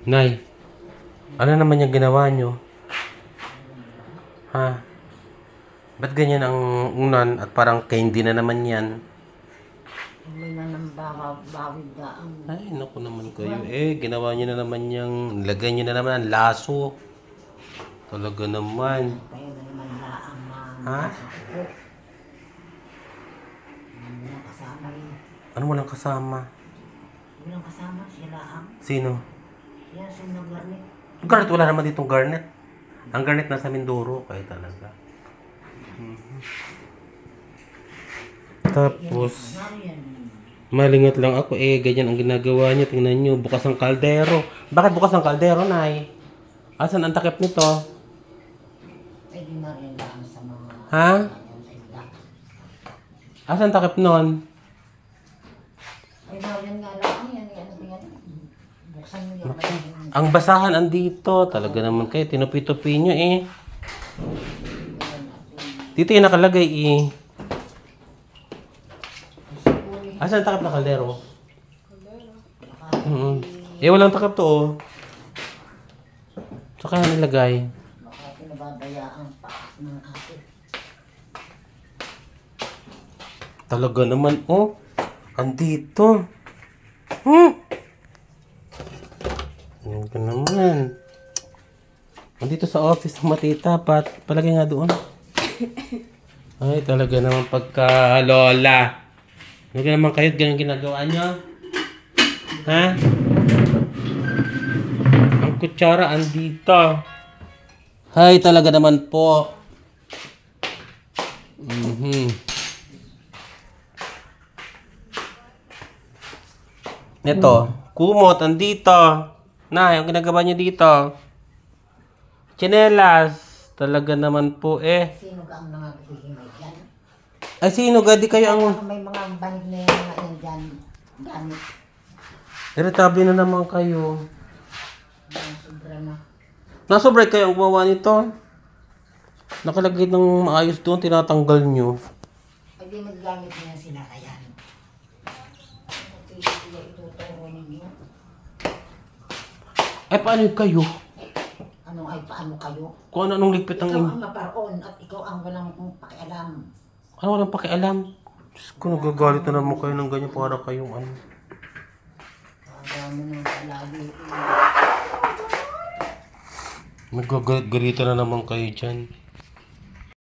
Nay, ano naman yung ginawa nyo? Ha? Ba't ganyan ang unan at parang candy na naman yan? Hindi na nang bawid daang. Ay, naku naman kayo. Ginawa nyo na naman yung... Nilagay nyo na naman ang laso. Talaga naman. Kaya na naman laang Ha? ako. Walang kasama rin. Ano walang kasama? Walang kasama, siya laang. Sino? Yan, sinagarnik. Garnet, wala naman ditong garnet. Ang garnet nasa Mindoro. Kaya talaga. Tapos... Malingat lang ako ganyan ang ginagawa niyo. Tingnan niyo, bukas ang kaldero. Bakit bukas ang kaldero, Nay? Asan ang takip nito? Pwede na rin lang sa mga... Ha? sa isda. Asan ang takip nun? Ay, bawin nga lang yan. Yan, yan. Buksan mo yung... Ang basahan andito. Talaga naman kayo, tinupi-tupi niyo Dito yung nakalagay Asan ang takip na kaldero? Walang takip to Saka yan nilagay. Baka pinababayaan pa ng ate. Talaga naman, andito. Talaga naman. Andito sa office ng matita, palagay nga doon. Ay, talaga naman pagka-lola. Talaga naman kayo, ganyan ginagawa nyo? Ha? Ang kutsara andito. Ay, talaga naman po. Ito, kumot, andito. Na, yung ginagawa nyo dito. Chinelas. Talaga naman po Sino ka ang nakakihimay dyan? Ay, sino ga? Di kayo ang... May mga band na yan na yan dyan. Gamit. Irritable na naman kayo. Sobra na. Nasobray kayo ang gumawa nito. Nakalagay ng maayos doon, tinatanggal nyo. Ay, di magagamit niya sila kayan. Okay, sila ituturo ninyo. Ay, paano kayo? Ano ay paano kayo? Kung ano anong ligpit Ikaw ang... ang maparoon at ikaw ang walang pakialam. Ano walang pakialam? Diyos ko, nagagalit na naman kayo ng ganyan para kayong ano. Dami ng palagi. Nagagalit na naman kayo dyan.